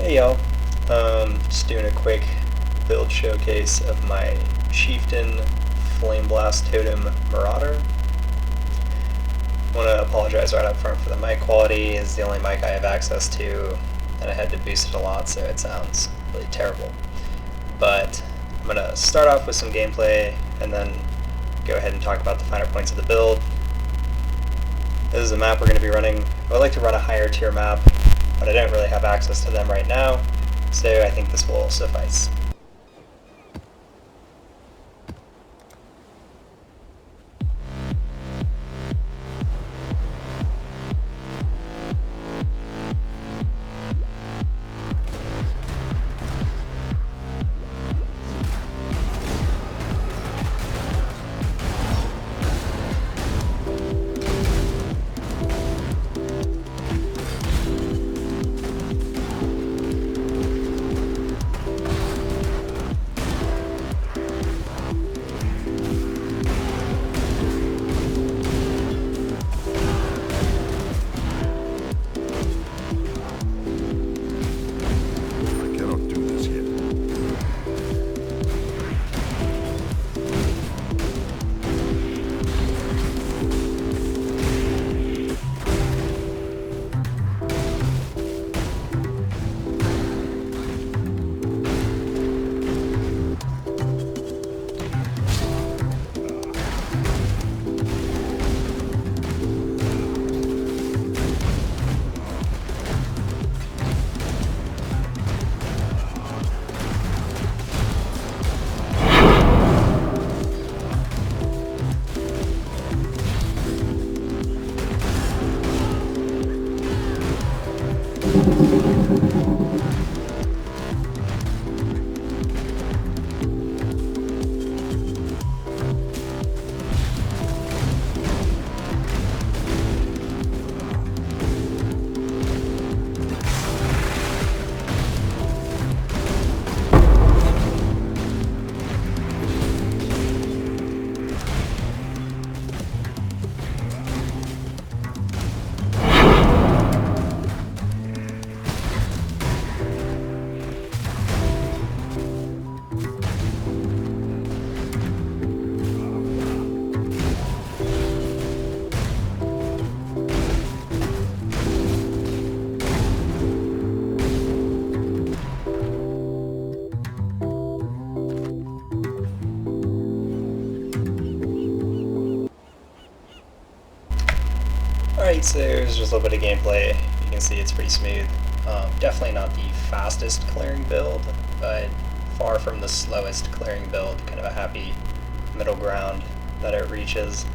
Hey y'all, just doing a quick build showcase of my Chieftain Flameblast Totem Marauder. I want to apologize right up front for the mic quality. It's the only mic I have access to, and I had to boost it a lot so it sounds really terrible. But I'm going to start off with some gameplay and then go ahead and talk about the finer points of the build. This is a map we're going to be running. I would like to run a higher tier map, but I don't really have access to them right now, so I think this will suffice. Alright, so here's just a little bit of gameplay. You can see it's pretty smooth. Definitely not the fastest clearing build, but far from the slowest clearing build. Kind of a happy middle ground that it reaches.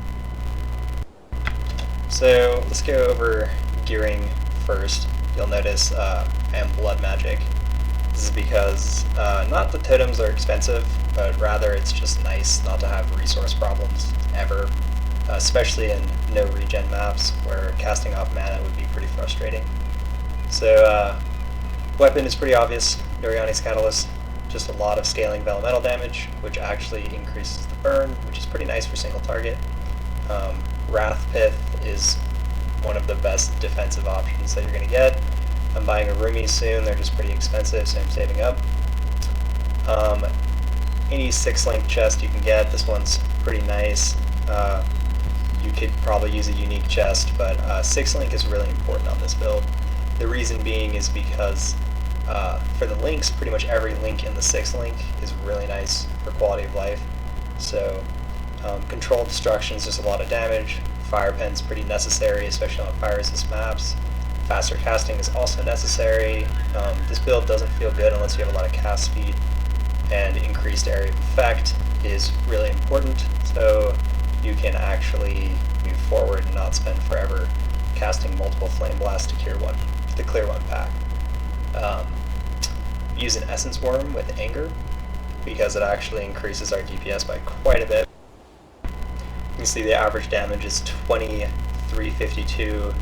So let's go over gearing first. You'll notice I am blood magic. This is because not the totems are expensive, but rather it's just nice not to have resource problems ever. Especially in no regen maps where casting off mana would be pretty frustrating. So weapon is pretty obvious, Noriani's Catalyst, just a lot of scaling of elemental damage, which actually increases the burn, which is pretty nice for single target. Wrath Pith is one of the best defensive options that you're going to get. I'm buying a Rumi soon, they're just pretty expensive, so I'm saving up. Any 6-link chest you can get, this one's pretty nice. You could probably use a unique chest, but 6-link is really important on this build. The reason being is because for the links, pretty much every link in the 6-link is really nice for quality of life. So controlled destruction is just a lot of damage. Fire pen's pretty necessary, especially on fire resist maps. Faster casting is also necessary. This build doesn't feel good unless you have a lot of cast speed, and increased area of effect is really important. So you can actually move forward and not spend forever casting multiple Flame Blasts to clear one pack. Use an Essence Worm with Anger because it actually increases our DPS by quite a bit. You can see the average damage is 2352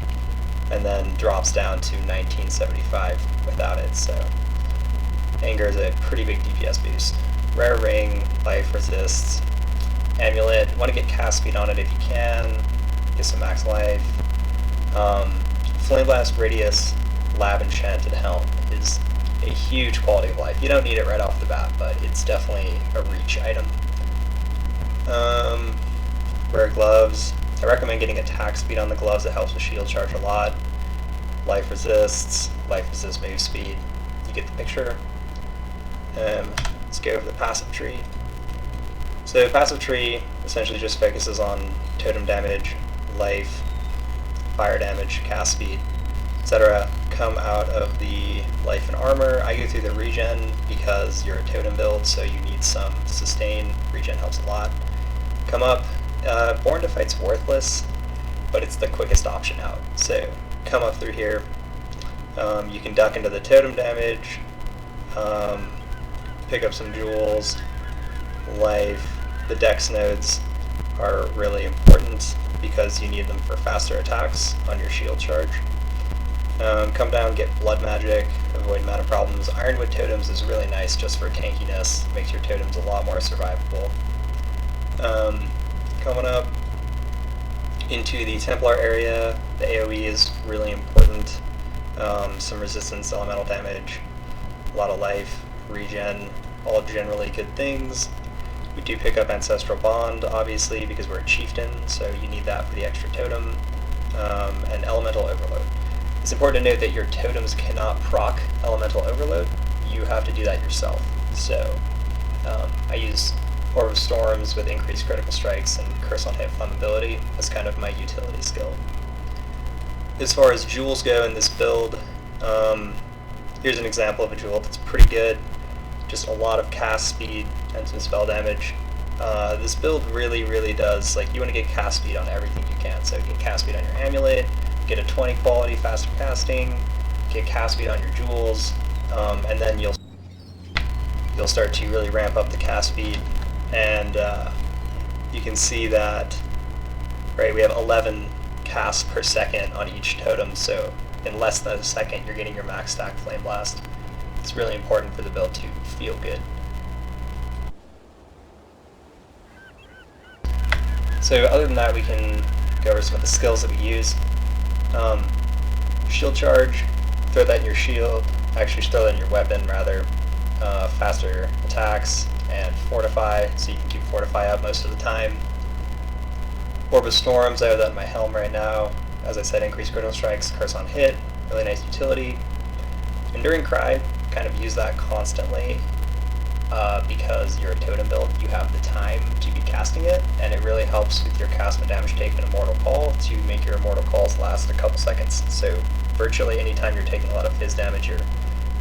and then drops down to 1975 without it, so Anger is a pretty big DPS boost. Rare Ring, Life Resists, Amulet, want to get cast speed on it if you can, get some max life. Flameblast Radius Lab Enchanted Helm is a huge quality of life. You don't need it right off the bat, but it's definitely a reach item. Wear gloves. I recommend getting attack speed on the gloves. It helps with shield charge a lot. Life resists move speed. You get the picture. Let's go over the passive tree. So passive tree essentially just focuses on totem damage, life, fire damage, cast speed, etc. Come out of the life and armor. I go through the regen because you're a totem build, so you need some sustain. Regen helps a lot. Come up. Born to Fight's worthless, but it's the quickest option out. So come up through here. You can duck into the totem damage, pick up some jewels, life. The dex nodes are really important because you need them for faster attacks on your shield charge. Come down, get blood magic, avoid mana problems. Ironwood totems is really nice just for tankiness, makes your totems a lot more survivable. Coming up into the Templar area, the AoE is really important. Some resistance to elemental damage, a lot of life, regen, all generally good things. We do pick up Ancestral Bond, obviously, because we're a Chieftain, so you need that for the extra totem, and Elemental Overload. It's important to note that your totems cannot proc Elemental Overload. You have to do that yourself. So I use Orb of Storms with increased critical strikes and Curse on Hit Flammability as kind of my utility skill. As far as jewels go in this build, here's an example of a jewel that's pretty good. Just a lot of cast speed and some spell damage. This build really does, like, you want to get cast speed on everything you can. So get cast speed on your amulet, get a 20 quality faster casting, get cast speed on your jewels, and then you'll start to really ramp up the cast speed. And you can see that, right, we have 11 casts per second on each totem, so in less than a second you're getting your max stack Flameblast. It's really important for the build to feel good. So other than that, we can go over some of the skills that we use. Shield charge, throw that in your shield, actually throw that in your weapon rather. Faster attacks, and fortify, so you can keep fortify up most of the time. Orb of Storms, I have that in my helm right now. As I said, increased critical strikes, curse on hit, really nice utility. Enduring Cry, kind of use that constantly because you're a totem build, you have the time to be casting it, and it really helps with your cast and damage taken Immortal Call to make your Immortal Calls last a couple seconds. So virtually anytime you're taking a lot of fizz damage, you're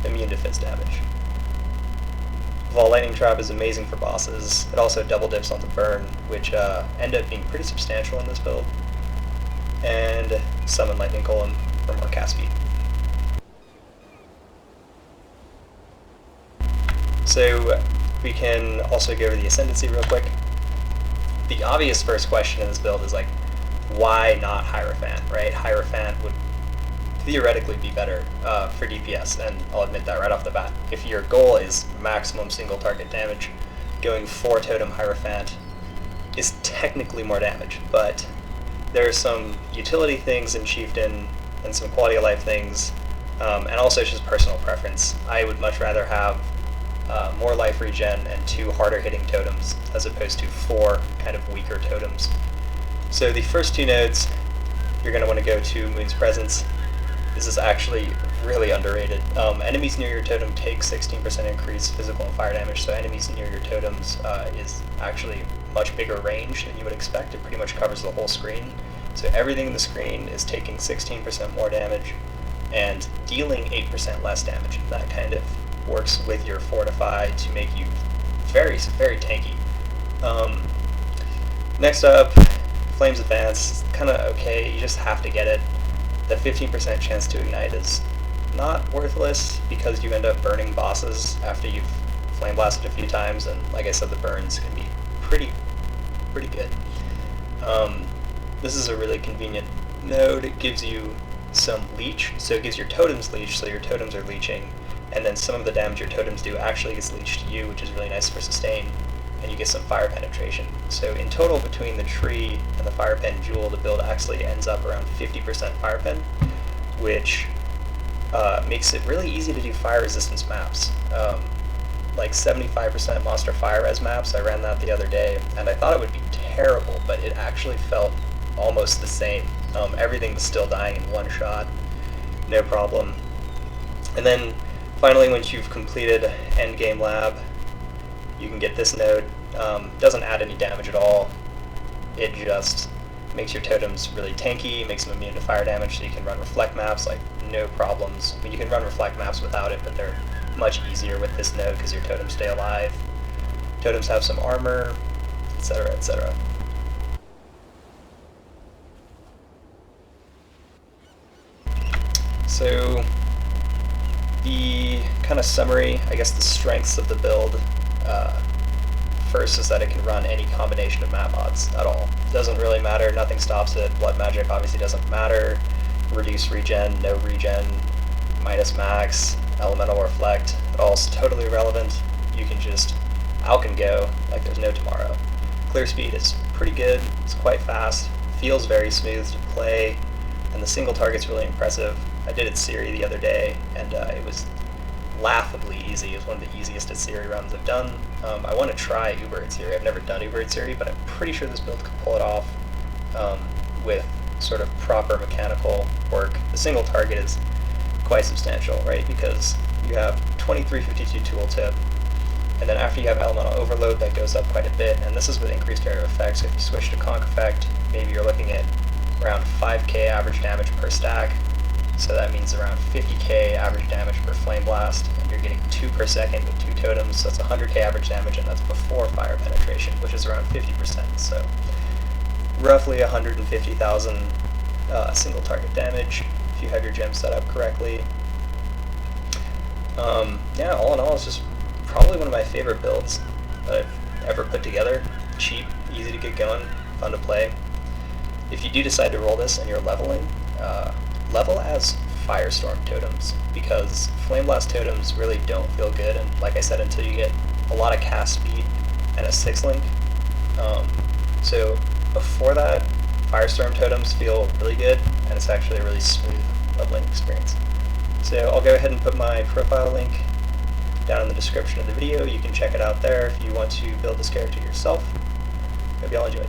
immune to fizz damage. Vol Lightning Trap is amazing for bosses. It also double dips on the burn, which end up being pretty substantial in this build. And Summon Lightning Golem for more cast speed. So we can also go over the Ascendancy real quick. The obvious first question in this build is like, why not Hierophant, right? Hierophant would theoretically be better for DPS, and I'll admit that right off the bat. If your goal is maximum single target damage, going 4 Totem Hierophant is technically more damage, but there are some utility things in Chieftain and some quality of life things, and also it's just personal preference. I would much rather have more life regen and 2 harder hitting totems as opposed to 4 kind of weaker totems. So the first 2 nodes, you're going to want to go to Moon's Presence. This is actually really underrated. Enemies near your totem take 16% increase physical and fire damage, so enemies near your totems is actually much bigger range than you would expect. It pretty much covers the whole screen. So everything in the screen is taking 16% more damage and dealing 8% less damage. That kind of works with your Fortify to make you very tanky. Next up, Flames Advance. Kind of okay, you just have to get it. The 15% chance to ignite is not worthless because you end up burning bosses after you've flame blasted a few times, and like I said, the burns can be pretty good. This is a really convenient node. It gives you some leech, so it gives your totems leech, so your totems are leeching, and then some of the damage your totems do actually gets leeched to you, which is really nice for sustain, and you get some fire penetration. So in total, between the tree and the fire pen jewel, the build actually ends up around 50% fire pen, which makes it really easy to do fire resistance maps. Like 75% monster fire res maps, I ran that the other day, and I thought it would be terrible, but it actually felt almost the same. Everything was still dying in one shot, no problem. And then finally, once you've completed endgame lab, you can get this node. Doesn't add any damage at all. It just makes your totems really tanky, makes them immune to fire damage, so you can run reflect maps like no problems. I mean, you can run reflect maps without it, but they're much easier with this node because your totems stay alive. Totems have some armor, etc., etc. So the kind of summary, I guess the strengths of the build, first is that it can run any combination of map mods at all. Doesn't really matter, nothing stops it. Blood magic obviously doesn't matter. Reduce regen, no regen, minus max, elemental reflect, all's totally irrelevant. You can just out and go like there's no tomorrow. Clear speed is pretty good, it's quite fast, feels very smooth to play, and the single target's really impressive. I did it Siri the other day, and it was laughably easy. It was one of the easiest at Siri runs I've done. I want to try Uber at Siri. I've never done Uber at Siri, but I'm pretty sure this build could pull it off with sort of proper mechanical work. The single target is quite substantial, right? Because you have 2352 tooltip, and then after you have elemental overload, that goes up quite a bit, and this is with increased area of effects. So if you switch to conk effect, maybe you're looking at around 5k average damage per stack. So that means around 50k average damage per Flameblast, and you're getting 2 per second with 2 totems, so that's 100k average damage, and that's before fire penetration, which is around 50%, so roughly 150,000 single target damage if you have your gem set up correctly. Yeah, all in all, it's just probably one of my favorite builds that I've ever put together. Cheap, easy to get going, fun to play. If you do decide to roll this and you're leveling, level as Firestorm totems, because Flameblast totems really don't feel good, and like I said, until you get a lot of cast speed and a 6-link. So before that, Firestorm totems feel really good, and it's actually a really smooth leveling experience. So I'll go ahead and put my profile link down in the description of the video. You can check it out there if you want to build this character yourself. Hope you all enjoyed.